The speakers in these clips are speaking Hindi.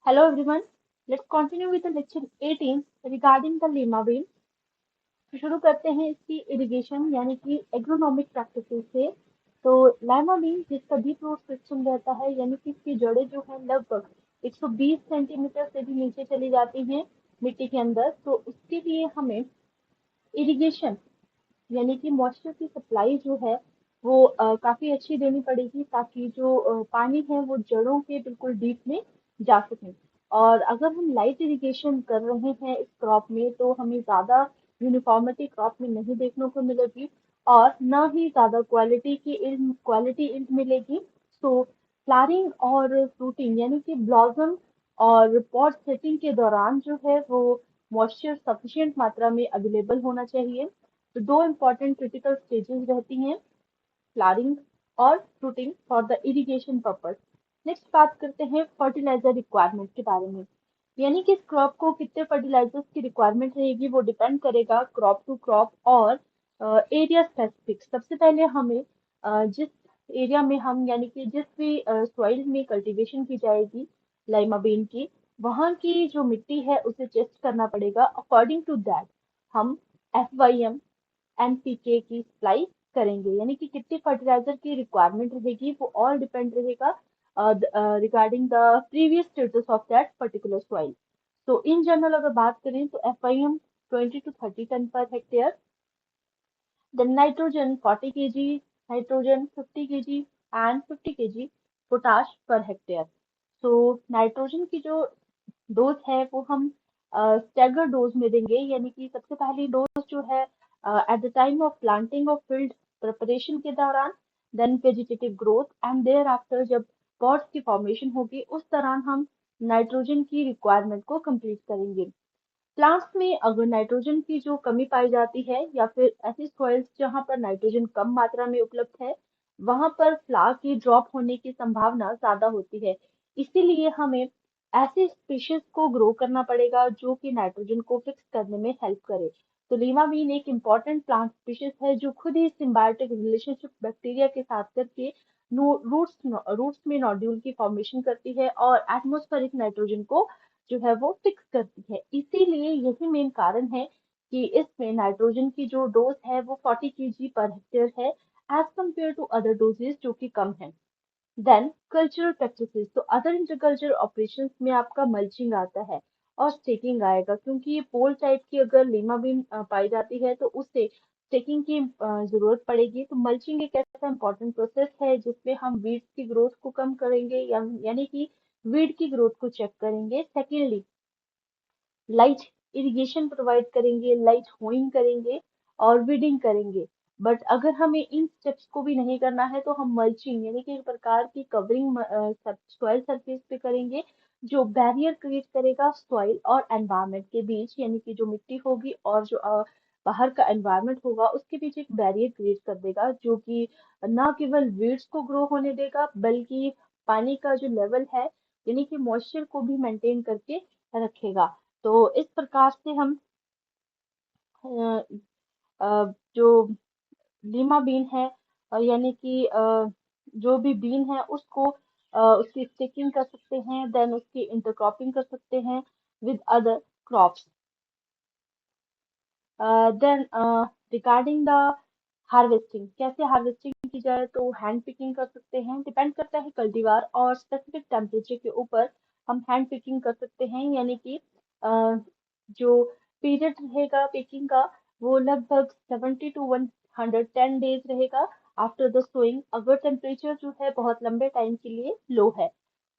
Hello everyone. Let's continue with the lecture 18 regarding the lima bean. तो शुरू करते हैं इसकी इरिगेशन यानी कि एग्रोनॉमिक प्रैक्टिसेस से। तो लाइमा बीन जिसका डीप रूट सिस्टम रहता है यानी कि इसकी जड़ें जो है लगभग 120 सेंटीमीटर से भी नीचे चली जाती हैं मिट्टी के अंदर। तो उसके लिए हमें इरिगेशन यानी कि मॉइस्चर की सप्लाई जो है वो काफी अच्छी देनी पड़ेगी ताकि जो पानी है वो जड़ों के बिल्कुल डीप में जा सके। और अगर हम लाइट इरिगेशन कर रहे हैं इस क्रॉप में तो हमें ज्यादा यूनिफॉर्मिटी क्रॉप में नहीं देखने को मिलेगी और न ही ज्यादा क्वालिटी इल्ड मिलेगी। तो फ्लावरिंग और फ्रूटिंग यानी कि ब्लॉसम और पॉट सेटिंग के दौरान जो है वो मॉइस्चर सफिशिएंट मात्रा में अवेलेबल होना चाहिए। तो दो इम्पॉर्टेंट क्रिटिकल स्टेजेस रहती हैं, फ्लावरिंग और fruiting for the irrigation purpose. Next बात करते हैं फर्टिलाइजर रिक्वायरमेंट के बारे में। यानी कि इस क्रॉप को कितने फर्टिलाइजर्स की रिक्वायरमेंट रहेगी वो डिपेंड करेगा क्रॉप टू क्रॉप और एरिया स्पेसिफिक। सबसे पहले हमें जिस एरिया में हम यानी कि जिस भी सॉइल में कल्टीवेशन की जाएगी लाइमा बीन की, वहाँ की जो मिट्टी है उसे टेस्ट करना पड़ेगा। अकॉर्डिंग टू दैट हम FYM NPK की सप्लाई करेंगे। यानी कि कितनी फर्टिलाइजर की रिक्वायरमेंट रहेगी वो ऑल डिपेंड रहेगा regarding the previous status of that particular soil. तो इन जनरल अगर बात करें तो FYM 20 to 30 टन पर hectare, then nitrogen 40 kg, nitrogen 50 kg and 50 kg potash पर हेक्टेयर। तो नाइट्रोजन की जो डोज है वो हम स्टैगर डोज में देंगे। यानी कि सबसे पहली डोज जो है at the time of planting of field preparation के दौरान, then vegetative growth and thereafter जब पॉट्स की फॉर्मेशन होगी उस दौरान हम नाइट्रोजन की रिक्वायरमेंट को कंप्लीट करेंगे। प्लांट्स में अगर नाइट्रोजन की जो कमी पाई जाती है या फिर ऐसी सॉइल्स जहां पर नाइट्रोजन कम मात्रा में उपलब्ध है, वहां पर फ्लावर की ड्रॉप होने की संभावना ज्यादा होती है। इसीलिए हमें ऐसे स्पीशीज को ग्रो करना पड़ेगा जो कि नाइट्रोजन को फिक्स करने में हेल्प करे। तो लीमा बीन एक इम्पॉर्टेंट प्लांट स्पीशीज है जो खुद ही सिम्बायोटिक रिलेशनशिप बैक्टीरिया के साथ करके रूट्स में नोड्यूल की फॉर्मेशन करती है और एटमॉस्फेरिक नाइट्रोजन को जो है वो फिक्स करती है। इसीलिए यही मेन कारण है कि इसमें नाइट्रोजन की जो डोज है वो 40 kg पर हेक्टेयर है as compare to other doses जो कि कम है। देन कल्चरल प्रैक्टिसेस, तो अदर इंटरकल्चर ऑपरेशंस में आपका मल्चिंग आता है और स्टेकिंग आएगा, क्योंकि ये पोल टाइप की अगर लीमा बीन पाई जाती है तो उससे स्टेकिंग की जरूरत पड़ेगी। तो मल्चिंग एक ऐसा इंपॉर्टेंट प्रोसेस है जिसमें हम वीड्स की ग्रोथ को कम करेंगे यानी कि वीड की ग्रोथ को चेक करेंगे। सेकेंडली लाइट इरिगेशन प्रोवाइड करेंगे, लाइट होइंग करेंगे और वीडिंग करेंगे। बट अगर हमें इन स्टेप्स को भी नहीं करना है तो हम मल्चिंग यानी कि एक प्रकार की कवरिंग सॉइल सरफेस पे करेंगे जो बैरियर क्रिएट करेगा सॉइल और एनवायरनमेंट के बीच। यानी कि जो मिट्टी होगी और जो बाहर का एनवायरनमेंट होगा उसके बीच एक बैरियर क्रिएट कर देगा जो कि न केवल वीड्स को ग्रो होने देगा बल्कि पानी का जो लेवल है यानी कि मॉइस्चर को भी मेंटेन करके रखेगा। तो इस प्रकार से हम अ, जो लीमा बीन है यानी कि जो भी बीन है उसको उसकी स्टिकिंग कर सकते हैं, देन उसकी इंटरक्रॉपिंग कर सकते हैं with other crops. Then regarding the harvesting, कैसे हार्वेस्टिंग की जाए तो हैंड पिकिंग कर सकते हैं, डिपेंड करता है कल्टीवार और स्पेसिफिक टेम्परेचर के ऊपर। हम हैंड पिकिंग कर सकते हैं यानी कि जो पीरियड रहेगा पिकिंग का वो लगभग 70 to 110 डेज रहेगा आफ्टर द सोइंग, अगर टेम्परेचर जो है बहुत लंबे टाइम के लिए लो है।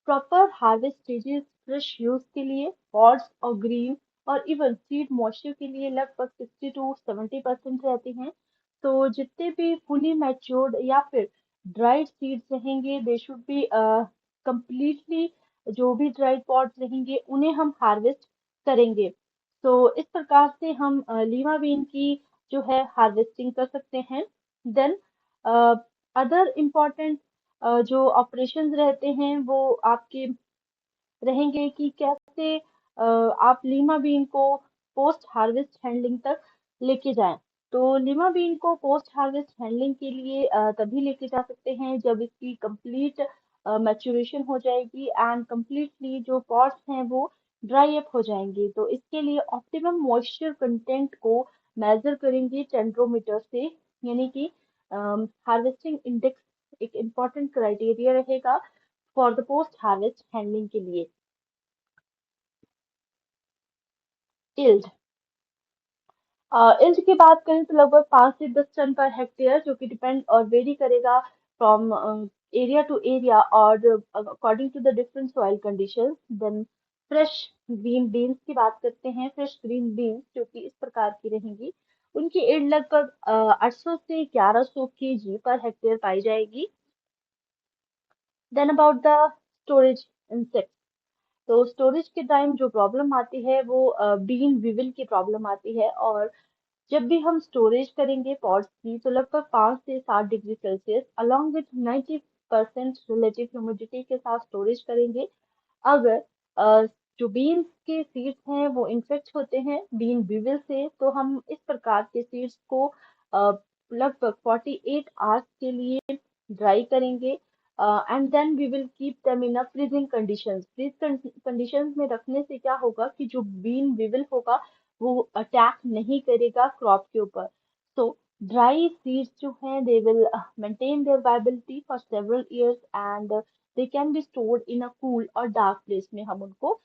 Proper harvest stages fresh use के लिए पॉड्स और ग्रीन और इवन सीड मॉइस्चर के लिए लगभग 60 to 70% रहती हैं। तो जितने भी फुली मैच्योर्ड या फिर ड्राइड सीड्स रहेंगे दे शुड बी कंप्लीटली, जो भी ड्राइड पॉड्स रहेंगे उन्हें हम हार्वेस्ट करेंगे। तो इस प्रकार से हम लीमा बीन की जो है हार्वेस्टिंग कर सकते हैं। देन अदर इम्पॉर्टेंट जो ऑपरेशंस रहते हैं वो आपके रहेंगे कि कैसे आप लीमा बीन को पोस्ट हार्वेस्ट हैंडलिंग तक लेके जाएं। तो लीमा बीन को पोस्ट हार्वेस्ट हैंडलिंग के लिए तभी लेके जा सकते हैं जब इसकी कंप्लीट मैच्योरेशन हो जाएगी एंड कम्प्लीटली जो पॉट्स हैं वो ड्राई अप हो जाएंगे। तो इसके लिए ऑप्टिमम मॉइस्चर कंटेंट को मेजर करेंगे टेंट्रोमीटर से, यानी कि हार्वेस्टिंग इंडेक्स एक इम्पॉर्टेंट क्राइटेरिया रहेगा for the post harvest handling के लिए। इल्ड इंच की बात करें तो लगभग 5 से 10 टन पर हेक्टेयर, जो कि डिपेंड और वेरी करेगा फ्रॉम एरिया टू एरिया और according to the different soil conditions. Then fresh green beans की बात करते हैं। फ्रेश ग्रीन बीन्स जो कि इस प्रकार की रहेंगी, उनकी यील्ड लगभग 800 से 1100 केजी पर हेक्टेयर पाई जाएगी। Then about the storage insect, तो स्टोरेज के टाइम जो प्रॉब्लम आती है वो बीन विविल की प्रॉब्लम आती है। और जब भी हम स्टोरेज करेंगे पॉट्स की तो लगभग 5 से 7 degree Celsius along with 90% relative humidity के साथ स्टोरेज करेंगे। अगर जो बीन्स के सीड्स हैं वो इन्फेक्ट होते हैं बीन बीविल से, तो हम इस प्रकार के सीड्स को लगभग 48 आवर्स के लिए ड्राई करेंगे and then we will keep them in a freezing conditions. Freeze conditions में रखने से क्या होगा कि जो बीन विविल होगा वो अटैक नहीं करेगा क्रॉप के ऊपर। तो ड्राई सीड्स जो हैं they will maintain their viability for several years and they can be stored in a cool और dark place में हम उनको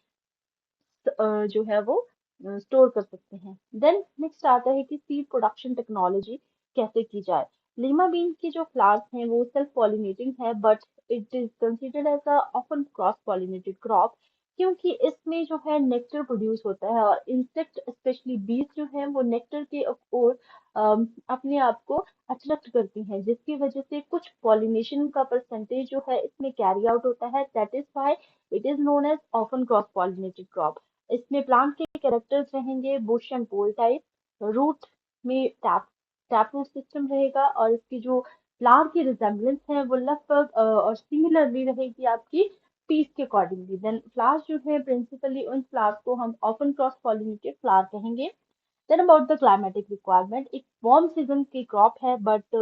जो है वो स्टोर कर सकते हैं। देन नेक्स्ट आता है कि सीड प्रोडक्शन टेक्नोलॉजी कैसे की जाए। लीमा बीन की जो फ्लावर्स हैं वो सेल्फ पॉलिनेटिंग है, but it is considered as a often cross pollinated crop, क्योंकि इसमें जो है नेक्टर प्रोड्यूस होता है और इंसेक्ट स्पेशली बीज जो है वो नेक्टर के ओर अपने आप को अट्रैक्ट करती हैं, जिसकी वजह से कुछ पॉलिनेशन का परसेंटेज जो है इसमें कैरी आउट होता है। That is why it is known as often cross pollinated crop. इसमें प्लांट के कैरेक्टर्स रहेंगे bush and pole type. Root में टैप टैप रूट सिस्टम रहेगा और इसकी जो फ्लावर की रिजेम्बलेंस है वो लगभग और सिमिलरली रहेगी आपकी पीस के अकॉर्डिंगली। देन फ्लावर्स जो है प्रिंसिपली उन फ्लावर्स को हम ऑफन क्रॉस पॉलिनेटेड फ्लावर कहेंगे। Then about the climatic requirement, एक वार्म सीजन की क्रॉप है बट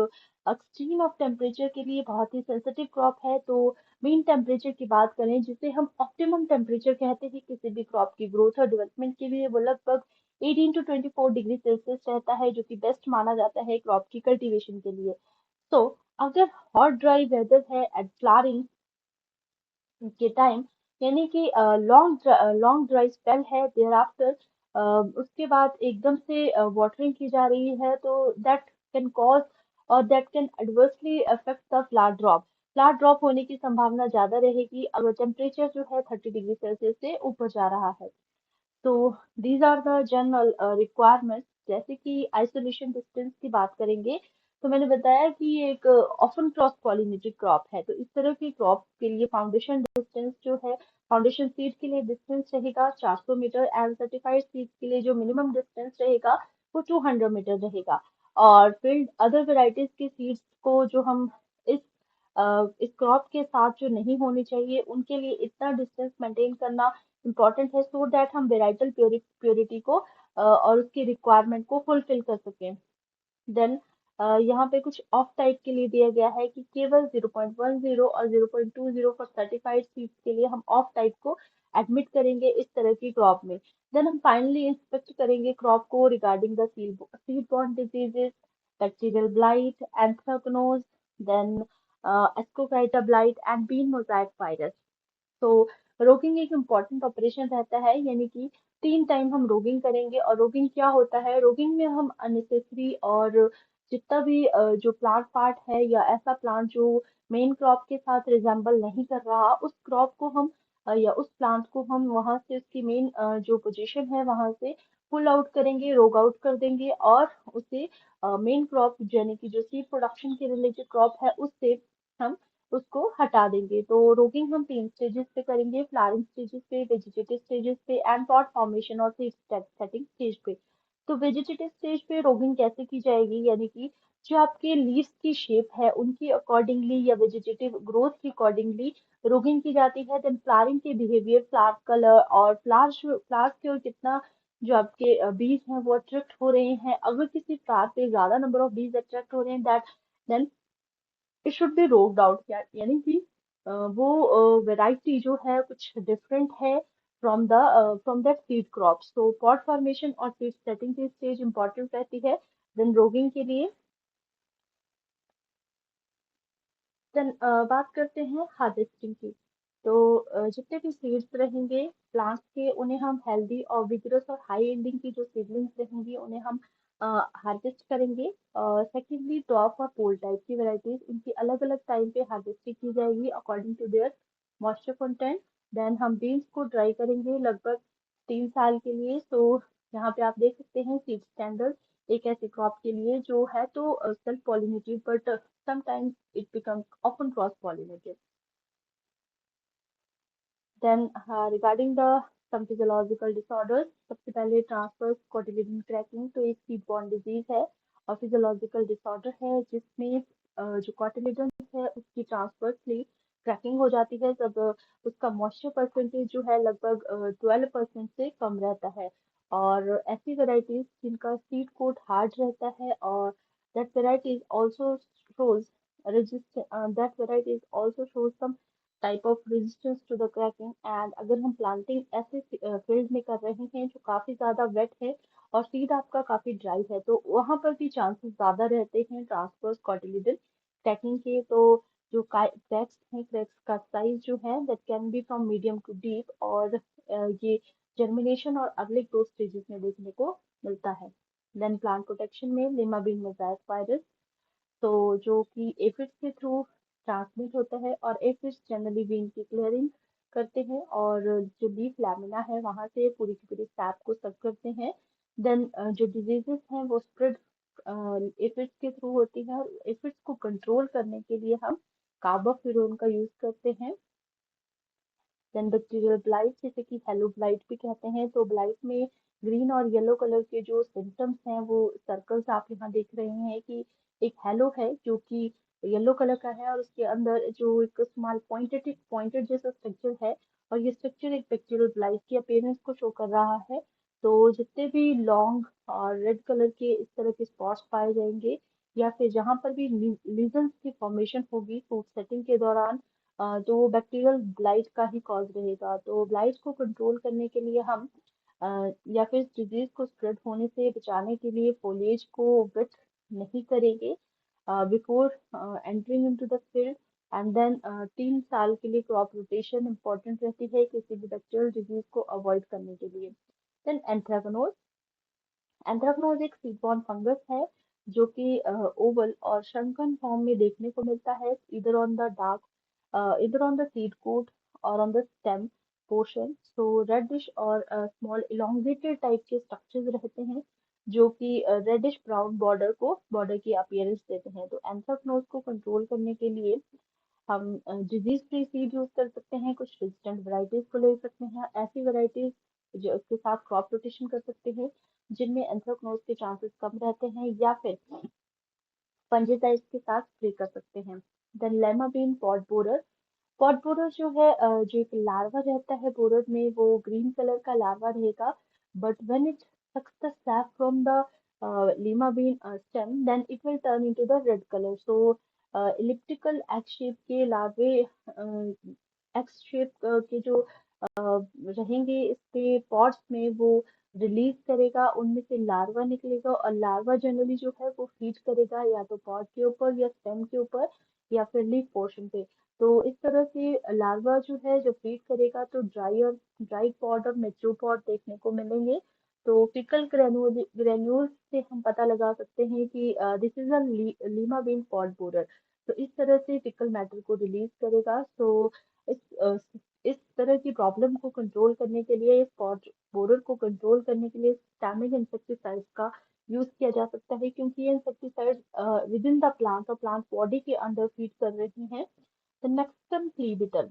एक्सट्रीम ऑफ टेम्परेचर के लिए बहुत ही सेंसिटिव क्रॉप है। तो मीन टेम्परेचर की बात करें जिसे हम ऑप्टिमम टेम्परेचर कहते हैं किसी भी क्रॉप की ग्रोथ और डेवलपमेंट के लिए, वो लगभग 18 to 24 डिग्री सेल्सियस रहता है, जो कि बेस्ट माना जाता है क्रॉप की कल्टीवेशन के लिए। तो अगर हॉट ड्राई वेदर है एट फ्लावरिंग के टाइम, यानी कि लॉन्ग ड्राई स्पेल है देयर आफ्टर, उसके बाद एकदम से वाटरिंग की जा रही है, तो दैट कैन कॉज और that can adversely affect the flower drop. Flower drop होने की संभावना ज्यादा रहेगी अगर टेम्परेचर जो है 30 डिग्री सेल्सियस से ऊपर जा रहा है। तो these are the general requirements. जैसे कि आइसोलेशन डिस्टेंस की बात करेंगे, तो मैंने बताया कि ये एक ऑफन क्रॉस पॉलिनेटेड क्रॉप है, तो इस तरह की क्रॉप के लिए फाउंडेशन डिस्टेंस जो है, फाउंडेशन सीड के लिए डिस्टेंस रहेगा 400 मीटर एंड सर्टिफाइड सीड के लिए जो मिनिमम डिस्टेंस रहेगा वो 200 मीटर रहेगा। और फील्ड अदर वेराइटीज के सीड्स को जो हम इस इस क्रॉप के साथ जो नहीं होनी चाहिए उनके लिए इतना डिस्टेंस मेंटेन करना इम्पोर्टेंट है सो दैट हम वेराइटल प्योरिटी को और उसकी रिक्वायरमेंट को फुलफिल कर सकें। देन यहाँ पे कुछ ऑफ टाइप के लिए दिया गया है कि केवल 0.10 और 0.20 फॉर सर्टिफाइड सीड्स के लिए हम ऑफ टाइप को एडमिट करेंगे इस तरह की क्रॉप में। देन हम फाइनली इंस्पेक्ट करेंगे क्रॉप को regarding the seed borne diseases, bacterial blight, anthracnose, then ascochyta blight and bean mosaic virus. तो रोगिंग एक इम्पॉर्टेंट ऑपरेशन रहता है, यानी कि 3 टाइम हम रोगिंग करेंगे। और रोगिंग क्या होता है, रोगिंग में हम अननेसेसरी और जितना भी जो प्लांट पार्ट है या ऐसा प्लांट जो मेन क्रॉप के साथ रिजेम्बल नहीं कर रहा, उस क्रॉप को हम या उस प्लांट को हम वहां से उसकी मेन जो पोजीशन है वहां से पुल आउट करेंगे, रोग आउट कर देंगे और उसे मेन क्रॉप यानी कि जो सीड प्रोडक्शन के रिलेटेड क्रॉप है उससे हम उसको हटा देंगे। तो रोगिंग हम 3 स्टेजेस पे करेंगे, फ्लावरिंग स्टेजेस पे, वेजिटेटिव स्टेजेस पे एंड पॉट फॉर्मेशन और सीड सेटिंग स्टेज पे। तो वेजिटेटिव स्टेज पे रोगिंग कैसे की जाएगी, यानी कि जो आपके लीव्स की शेप है उनकी अकॉर्डिंगली या वेजिटेटिव ग्रोथ के अकॉर्डिंगली रोगिंग की जाती है। देन फ्लावरिंग के बिहेवियर, फ्लावर कलर और फ्लावर्स की ओर कितना जो आपके बीज हैं वो अट्रैक्ट हो रहे हैं। अगर किसी फ्लावर पे ज्यादा नंबर ऑफ बीज अट्रैक्ट हो रहे हैं that then it should be rogued out, यानी कि वो वैरायटी जो है कुछ डिफरेंट है from that seed crop. So pod formation और सीड सेटिंग की स्टेज इंपॉर्टेंट रहती है। देन रोगिंग के लिए, देन बात करते हैं हार्वेस्टिंग की। तो जितने भी सीड्स रहेंगे प्लांट्स के, उन्हें हम हेल्दी और विगरस और हाई यील्डिंग की जो सीडलिंग्स रहेंगी उन्हें हम हार्वेस्ट करेंगे। सेकेंडली टॉप और पोल टाइप की वैरायटीज, इनकी अलग अलग टाइम पे हार्वेस्टिंग की जाएगी according to their moisture content. Then हम बीन्स को ड्राई करेंगे लगभग 3 साल के लिए। तो यहाँ पे आप देख सकते हैं सीड स्टैंडर्ड एक ऐसे क्रॉप के लिए जो है तो self pollinative, but sometimes it becomes often cross-pollinated. Then regarding the some physiological disorders, सबसे पहले ट्रांसवर्स कोटिलिडन क्रैकिंग, तो एक सीड बॉर्न डिजीज है और फिजियोलॉजिकल डिसऑर्डर है जिसमें जो कोटिलिडन है उसकी ट्रांसवर्सली क्रैकिंग हो जाती है जब उसका मॉइस्चर परसेंटेज जो है लगभग 12% से कम रहता है। और ऐसी वेराइटीज जिनका सीड कोट हार्ड रहता है और that varieties also shows that varieties also shows some type of resistance to the cracking. And अगर हम प्लांटिंग ऐसे फील्ड में कर रहे हैं जो काफी ज्यादा वेट है और सीड आपका काफी ड्राई है, तो वहां पर भी चांसेस ज्यादा रहते हैं ट्रांसफर्स कॉटिलिडन क्रैकिंग के। तो जो क्रैक्स हैं, क्रैक्स का साइज जो है that can be from medium to deep, और ये जर्मिनेशन और अर्ली ग्रोथ स्टेजेस में देखने को मिलता है। देन प्लांट प्रोटेक्शन में लिमा बीन मोज़ाइक वायरस, तो जो कि एफिड्स के थ्रू ट्रांसमिट होता है, और एफिड्स जनरली बीन की क्लियरिंग करते हैं और जो लीफ लैमिना है वहां से पूरी की पूरी सैप को सक करते हैं। देन जो डिजीजेस हैं वो स्प्रेड एफिड्स के थ्रू होती है, और एफिड्स को कंट्रोल करने के लिए हम कार्बाफ्यूरॉन का यूज करते हैं। देन बैक्टीरियल ब्लाइट, जैसे कि हेलो ब्लाइट भी कहते हैं, तो ब्लाइट में ग्रीन और येलो कलर के जो सिम्टम्स हैं वो सर्कल्स आप यहाँ देख रहे हैं कि एक हेलो है जो कि येलो कलर का है और उसके अंदर जो एक स्मॉल पॉइंटेड पॉइंटेड जैसा स्ट्रक्चर है, और ये स्ट्रक्चर एक बैक्टीरियल ब्लाइट की अपीयरेंस को शो कर रहा है। तो जितने भी लॉन्ग और रेड कलर के इस तरह के स्पॉट्स पाए जाएंगे, या फिर जहां पर भी लीजन्स की फॉर्मेशन होगी फ्रूट सेटिंग के दौरान, तो वो बैक्टीरियल ब्लाइट का ही कॉज रहेगा। तो ब्लाइट को कंट्रोल करने के लिए हम या फिर डिजीज को स्प्रेड होने से बचाने के लिए फोलिएज को वेट नहीं करेंगे before entering into the field. And then 3 साल के लिए क्रॉप रोटेशन इंपॉर्टेंट रहती है किसी भी बैक्टीरियल डिजीज को अवॉइड करने के लिए। देन एंथ्रेक्नोज, एंथ्रेक्नोज एक सीडबॉर्न फंगस है जो कि ओवल और शंकन फॉर्म में देखने को मिलता है, इधर ऑन द सीड कोट और on the stem portion. So reddish और स्मॉल इलोंगेटेड टाइप के स्ट्रक्चर्स रहते हैं जो कि रेडिश ब्राउन बॉर्डर की अपीयरेंस देते हैं। तो एंथ्रेक्नोज को कंट्रोल करने के लिए हम डिजीज फ्री सीड यूज कर सकते हैं, कुछ रेजिस्टेंट वैरायटीज को ले सकते हैं, ऐसी वैरायटीज जो उसके साथ क्रॉप रोटेशन कर सकते हैं जिनमें एंथ्रेक्नोज के चांसेस कम रहते हैं, या फिर फंजीसाइड्स के साथ स्प्रे कर सकते हैं। Then lima bean pod borer, pod borer जो है जो एक लार्वा रहता है बोरर में, वो ग्रीन कलर का लार्वा रहेगा। But when it sucks the sap from the lima bean stem, then it will turn into the red color. So elliptical egg shape के लार्वे, एक्स शेप के जो रहेंगे इसके पॉट्स में, वो रिलीज करेगा, उनमें से लार्वा निकलेगा, और लार्वा जनरली जो है वो फीड करेगा या तो पॉट के ऊपर या स्टेम के ऊपर या फिर लीफ पोर्शन पे। तो इस तरह से लार्वा जो है जो फीड करेगा, तो ड्राई पॉड और मेच्योर पॉड देखने को मिलेंगे। तो फिकल ग्रेन्यूल से हम पता लगा सकते हैं कि this is a lima bean pod borer. तो इस तरह से फिकल मैटर को रिलीज करेगा। तो इस अ, इस तरह की प्रॉब्लम को कंट्रोल करने के लिए, इस पॉड बोरर को कंट्रोल करने के लिए स्टैमिक इंसेक्टिसाइड्स का यूज किया जा सकता है, क्योंकि ये इंसेक्टिसाइड्स विद इन द प्लांट और प्लांट बॉडी के अंदर फीड कर रही हैं। The next flea beetle,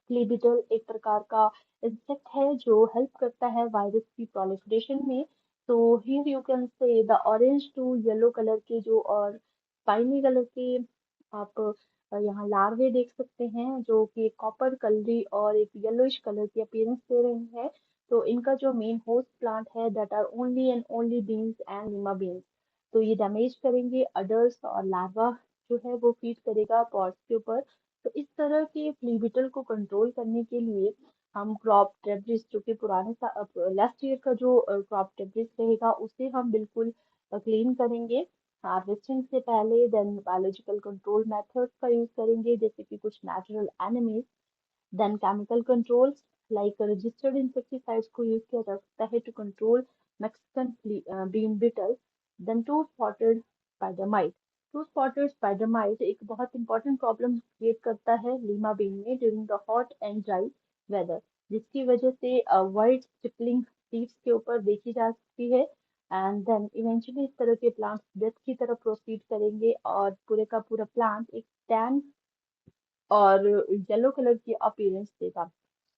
flea beetle एक प्रकार का इंसेक्ट है जो हेल्प करता है वायरस की प्रोलिफरेशन में। तो here you can see the orange to yellow colour के जो और स्पाइनी कलर के आप यहाँ लार्वे देख सकते हैं जो कि कॉपर कलरी और एक येलोइश कलर की अपीयरेंस दे रहे हैं। तो इनका जो मेन होस्ट प्लांट है that are only and only beans and lima beans. तो ये डैमेज करेंगे अडल्ट और लार्वा जो है वो फीड करेगा पॉट्स के ऊपर। तो इस तरह के फ्ली बीटल को कंट्रोल करने के लिए हम क्रॉप डेब्रिस जो कि पुराने लास्ट ईयर का जो क्रॉप डेब्रिस रहेगा उसे हम बिल्कुल क्लीन करेंगे हार्वेस्टिंग से पहले। देन बायोलॉजिकल कंट्रोल मेथड्स का यूज करेंगे जैसे कि कुछ natural enemies. Then chemical controls like registered insecticides को यूज किया जा सकता है to control Mexican bean beetle. Then two spotted spider two spotted spider mite एक बहुत इंपॉर्टेंट प्रॉब्लम क्रिएट करता है लीमा बीन में during the hot and dry weather, जिसकी वजह से वाइट स्टिपलिंग लीव्स के ऊपर देखी जा सकती है। एंड देन इवेंचुअली इस तरह के प्लांट्स डेथ की तरफ प्रोसीड करेंगे और पूरे का पूरा प्लांट एक टैन और येलो कलर की अपीयरेंस देगा।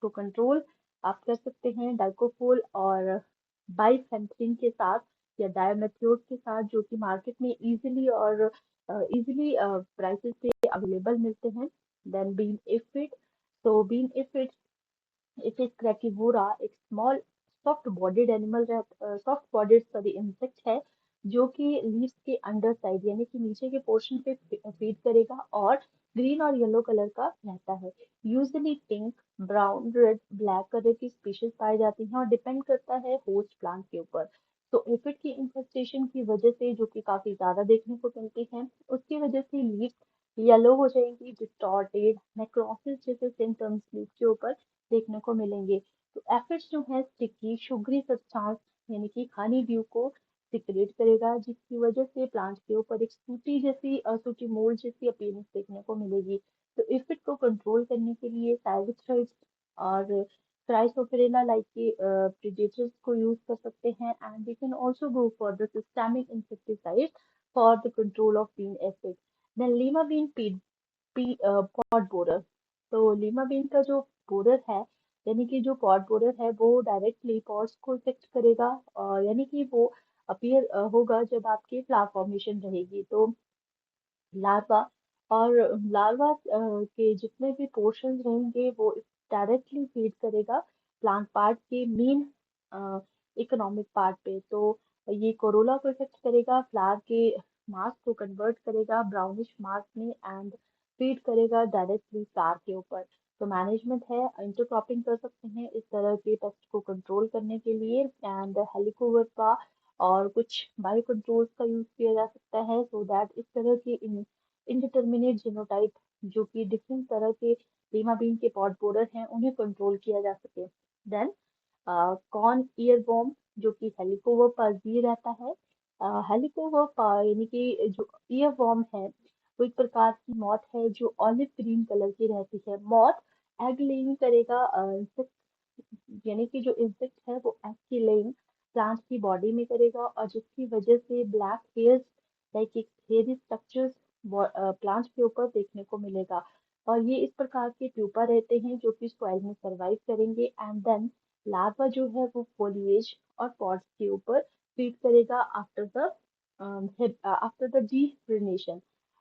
तो कंट्रोल आप कर सकते हैं डाइकोफोल और बाइफेंथ्रिन के साथ या डायमेथ्योड के साथ, जो कि मार्केट में इजीली प्राइसेस पे अवेलेबल मिलते हैं। देन बीन एफिड, तो बीन एफिड इट इज क्रैकिवोरा, एक small soft bodied sorry insect है जो कि लीव्स के अंडर साइड यानी कि नीचे के पोर्शन पे फीड करेगा और ग्रीन और येलो कलर का रहता है। Usually pink, brown, red, black colour की स्पीशीज पाई जाती हैं और डिपेंड करता है होस्ट प्लांट के ऊपर। तो एफिड की इन्फेस्टेशन की वजह से जो कि काफी ज्यादा देखने को मिलती है, उसकी वजह से लीव्स येलो हो जाएंगी, डिस्टॉर्टेड, नेक्रोसिस जैसे सिम्टम्स लीफ के ऊपर देखने को मिलेंगे। तो एफिड्स जो है स्टिकी शुगरी सब्सटेंस यानी कि हनी ड्यू को सिक्रेट करेगा, जिसकी वजह से प्लांट के ऊपर एक सूटी मोल्ड जैसी अपीयरेंस देखने को मिलेगी। तो एफिड को कंट्रोल करने के लिए साइविथ्राइड्स और क्राइसोफेरेला लाइक के प्रीडेटर्स को यूज कर सकते हैं। And we can also go for the systemic insecticide for the control of bean aphid. Then lima bean pod borer, तो लीमा बीन का जो बोरर है यानी कि जो पॉट बोरर है वो डायरेक्टली पॉट्स को इफेक्ट करेगा, और यानी कि वो अपीयर होगा जब आपकी फ्लावर फॉर्मेशन रहेगी। तो लार्वा और लार्वा के जितने भी पोर्शंस रहेंगे वो डायरेक्टली फीड करेगा प्लांट पार्ट के मेन इकोनॉमिक पार्ट पे। तो ये कोरोला को इफेक्ट करेगा, फ्लावर के मास को कन्वर्ट करेगा ब्राउनिश मास में एंड फीड करेगा डायरेक्टली फ्लावर के ऊपर। तो मैनेजमेंट है इंटरक्रॉपिंग कर सकते हैं इस तरह के पेस्ट को कंट्रोल करने के लिए। एंड हेलिकोवर्पा और कुछ बायो कंट्रोल्स का यूज किया जा सकता है सो दैट इस तरह के इनडिटर्मिनेट जीनोटाइप जो कि डिफरेंट तरह के लीमा बीन के पॉट बोरर हैं उन्हें कंट्रोल किया जा सके। देन कॉर्न ईयरवॉर्म जो कि हेलिकोवर्पाजी रहता है। हेलिकोवर्पा यानी कि जो ईयरवॉर्म है वो एक प्रकार की मौत है जो ऑलिव ग्रीन कलर की रहती है। मौत एग लेइंग करेगा, यानी कि जो इंसेक्ट है वो एग की लेइंग प्लांट की बॉडी में करेगा और जिसकी वजह से ब्लैक हेयर्स लाइक एक हेयरी स्ट्रक्चर्स प्लांट के ऊपर देखने को मिलेगा। और ये इस प्रकार के प्यूपा रहते हैं जो कि सॉइल में सरवाइव करेंगे। एंड देन लार्वा जो है वो फोलिएज और पॉड्स के ऊपर फीड करेगा आफ्टर द डीहिब्रेनेशन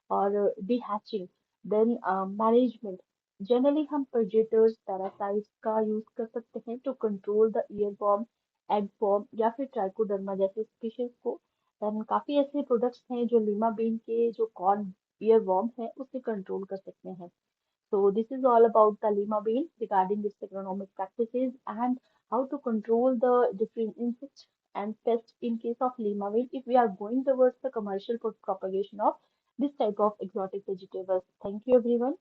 और डीहैचिंग। देन मैनेजमेंट, जनरली हम प्रेडेटर्स पैरासाइट्स का यूज कर सकते हैं to control the earworm, egg worm या फिर ट्राइकोडर्मा जैसे स्पीशीज को। देन काफी ऐसे प्रोडक्ट्स हैं जो लीमा बीन के जो कॉर्न ईयरवॉर्म है उसे कंट्रोल कर सकते हैं। So this is all about the lima bean regarding its agronomic practices and how to control the different insects and pests in case of lima bean if we are going towards the commercial propagation of this type of exotic vegetables. Thank you everyone.